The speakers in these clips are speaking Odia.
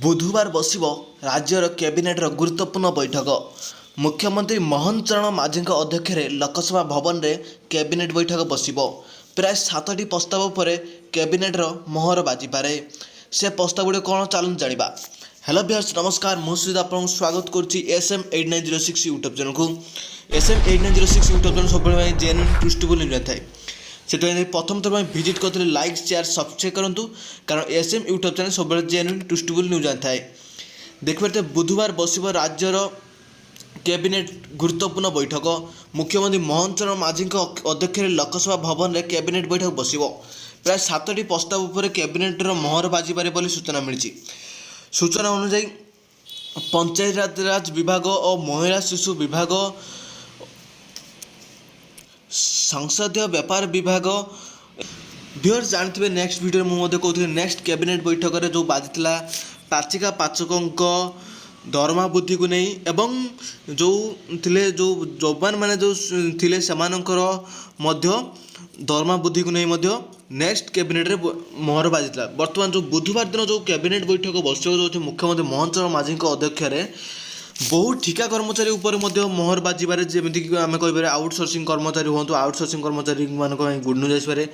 ବୁଧବାର ବସିବ ରାଜ୍ୟର କ୍ୟାବିନେଟ୍ର ଗୁରୁତ୍ୱପୂର୍ଣ୍ଣ ବୈଠକ। ମୁଖ୍ୟମନ୍ତ୍ରୀ ମୋହନ ଚରଣ ମାଝୀଙ୍କ ଅଧ୍ୟକ୍ଷତାରେ ଲୋକସଭା ଭବନରେ କ୍ୟାବିନେଟ୍ ବୈଠକ ବସିବ। ପ୍ରାୟ 7ଟି ପ୍ରସ୍ତାବ ଉପରେ କ୍ୟାବିନେଟ୍ର ମୋହର ବାଜିପାରେ। ସେ ପ୍ରସ୍ତାବଗୁଡ଼ିକ କ'ଣ ଚାଲନ୍ତୁ ଜାଣିବା। ହ୍ୟାଲୋ ଭିଉଅର୍ସ, ନମସ୍କାର। ମୁଁ ସୁଜିତ ଆପଣଙ୍କୁ ସ୍ୱାଗତ କରୁଛି SM8906 ୟୁଟ୍ୟୁବ୍ ଚ୍ୟାନେଲକୁ। SM8906 ୟୁଟ୍ୟୁବ୍ ଚ୍ୟାନେଲ ସବୁବେଳେ ପାଇଁ ଜେନ୍ୟୁନ୍ ଟ୍ରୁଥଫୁଲ୍ ନ୍ୟୁଜ୍ ଥାଏ। ସେଥିପାଇଁ ପ୍ରଥମ ଥର ପାଇଁ ଭିଜିଟ୍ କରିଥିଲେ ଲାଇକ୍ ସେୟାର ସବସ୍କ୍ରାଇବ୍ କରନ୍ତୁ, କାରଣ SM ୟୁଟ୍ୟୁବ୍ ଚ୍ୟାନେଲ ସବୁବେଳେ ଜେନ୍ୟୁନ୍ ଟ୍ରୁଥଫୁଲ୍ ନ୍ୟୁଜ୍ ଥାଏ। ଦେଖିପାରୁଥିବେ ବୁଧବାର ବସିବ ରାଜ୍ୟର କ୍ୟାବିନେଟ୍ ଗୁରୁତ୍ୱପୂର୍ଣ୍ଣ ବୈଠକ। ମୁଖ୍ୟମନ୍ତ୍ରୀ ମୋହନ ଚରଣ ମାଝୀଙ୍କ ଅଧ୍ୟକ୍ଷତାରେ ଲୋକସଭା ଭବନରେ କ୍ୟାବିନେଟ୍ ବୈଠକ ବସିବ। ପ୍ରାୟ 7ଟି ପ୍ରସ୍ତାବ ଉପରେ କ୍ୟାବିନେଟ୍ର ମୋହର ବାଜିପାରେ ବୋଲି ସୂଚନା ମିଳିଛି। ସୂଚନା ଅନୁଯାୟୀ ପଞ୍ଚାୟତିରାଜ ବିଭାଗ ଓ ମହିଳା ଶିଶୁ ବିଭାଗ, ସଂସଦୀୟ ବ୍ୟାପାର ବିଭାଗ। ଭିଉଅର୍ସ ଜାଣିଥିବେ ନେକ୍ସଟ ଭିଡ଼ିଓରେ ମୁଁ ମଧ୍ୟ କହୁଥିଲି ନେକ୍ସଟ କ୍ୟାବିନେଟ୍ ବୈଠକରେ ଯେଉଁ ବାଜିଥିଲା ପାଚିକା ପାଚକଙ୍କ ଦରମା ବୃଦ୍ଧିକୁ ନେଇ ଏବଂ ଯେଉଁ ଥିଲେ ଯେଉଁ ଯବାନମାନେ ଯେଉଁ ଥିଲେ ସେମାନଙ୍କର ମଧ୍ୟ ଦରମା ବୃଦ୍ଧିକୁ ନେଇ ମଧ୍ୟ ନେକ୍ସଟ କ୍ୟାବିନେଟ୍ରେ ମୋହର ବାଜିଥିଲା। ବର୍ତ୍ତମାନ ଯେଉଁ ବୁଧବାର ଦିନ ଯେଉଁ କ୍ୟାବିନେଟ୍ ବୈଠକ ବସିବାକୁ ଯାଉଛି ମୁଖ୍ୟମନ୍ତ୍ରୀ ମୋହନ ଚରଣ ମାଝୀଙ୍କ ଅଧ୍ୟକ୍ଷତାରେ ବହୁ ଠିକା କର୍ମଚାରୀ ଉପରେ ମଧ୍ୟ ମୋହର ବାଜିପାରେ। ଯେମିତିକି ଆମେ କହିପାରିବା ଆଉଟସୋର୍ସିଂ କର୍ମଚାରୀ ହୁଅନ୍ତୁ, ଆଉଟସୋର୍ସିଂ କର୍ମଚାରୀମାନଙ୍କ ପାଇଁ ଗୁଡ୍ ନ୍ୟୁଜ୍ ଆସିପାରେ।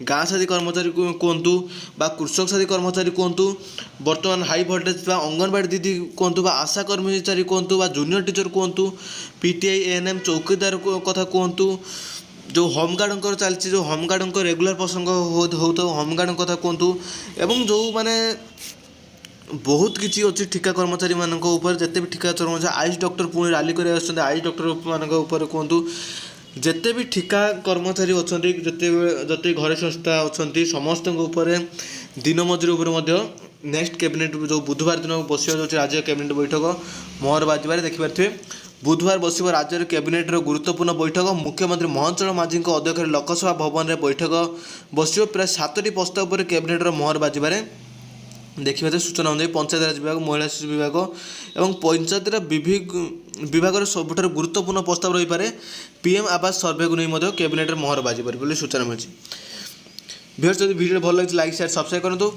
ଗାଁ ସାଥୀ କର୍ମଚାରୀ କୁହନ୍ତୁ ବା କୃଷକ ସାଥୀ କର୍ମଚାରୀ କୁହନ୍ତୁ, ବର୍ତ୍ତମାନ ହାଇ ଭୋଲ୍ଟେଜ୍ ବା ଅଙ୍ଗନବାଡ଼ି ଦିଦି କୁହନ୍ତୁ ବା ଆଶା କର୍ମଚାରୀ କୁହନ୍ତୁ ବା ଜୁନିୟର ଟିଚର କୁହନ୍ତୁ, PTI ANM ଚୌକିଦାର କଥା କୁହନ୍ତୁ, ଯେଉଁ ହୋମଗାର୍ଡ଼ଙ୍କର ଚାଲିଛି, ଯେଉଁ ହୋମଗାର୍ଡ଼ଙ୍କ ରେଗୁଲାର ପ୍ରସଙ୍ଗ ହେଉଥାଉ ହୋମଗାର୍ଡ଼ଙ୍କ କଥା କୁହନ୍ତୁ, ଏବଂ ଯେଉଁମାନେ ବହୁତ କିଛି ଅଛି ଠିକା କର୍ମଚାରୀମାନଙ୍କ ଉପରେ, ଯେତେ ବି ଠିକା କର୍ମଚାରୀ, ଆଇସ୍ ଡକ୍ଟର ପୁଣି ରାଲି କରି ଆସୁଛନ୍ତି, ଆଇସ୍ ଡକ୍ଟରମାନଙ୍କ ଉପରେ କୁହନ୍ତୁ, ଯେତେ ବି ଠିକା କର୍ମଚାରୀ ଅଛନ୍ତି, ଯେତେ ଘରେ ସଂସ୍ଥା ଅଛନ୍ତି, ସମସ୍ତଙ୍କ ଉପରେ ଦିନ ମଜୁରୀ ଉପରେ ମଧ୍ୟ ନେକ୍ସଟ କ୍ୟାବିନେଟ୍ ଯେଉଁ ବୁଧବାର ଦିନ ବସିବାକୁ ଯାଉଛି ରାଜ୍ୟ କ୍ୟାବିନେଟ୍ ବୈଠକ ମୋହର ବାଜିବାରେ ଦେଖିପାରୁଥିବେ। ବୁଧବାର ବସିବ ରାଜ୍ୟର କ୍ୟାବିନେଟ୍ର ଗୁରୁତ୍ୱପୂର୍ଣ୍ଣ ବୈଠକ। ମୁଖ୍ୟମନ୍ତ୍ରୀ ମୋହନ ଚରଣ ମାଝୀଙ୍କ ଅଧ୍ୟକ୍ଷତାରେ ଲୋକସଭା ଭବନରେ ବୈଠକ ବସିବ। ପ୍ରାୟ 7ଟି ପ୍ରସ୍ତାବ ଉପରେ କ୍ୟାବିନେଟ୍ର ମୋହର ବାଜିବାରେ ଦେଖିପାରୁଥିବେ। ସୂଚନା ଅନୁଯାୟୀ ପଞ୍ଚାୟତିରାଜ ବିଭାଗ, ମହିଳା ଶିଶୁ ବିଭାଗ ଏବଂ ପଞ୍ଚାୟତିରାଜ ବିଭାଗର ସବୁଠାରୁ ଗୁରୁତ୍ୱପୂର୍ଣ୍ଣ ପ୍ରସ୍ତାବ ରହିପାରେ PM ଆବାସ ସର୍ଭେକୁ ନେଇ ମଧ୍ୟ କ୍ୟାବିନେଟ୍ରେ ମୋହର ବାଜିପାରେ ବୋଲି ସୂଚନା ମିଳିଛି। ଭିଉଅର୍ସ, ଯଦି ଭିଡ଼ିଓ ଭଲ ଲାଗିଛି ଲାଇକ୍ ସେୟାର ସବସ୍କ୍ରାଇବ୍ କରନ୍ତୁ।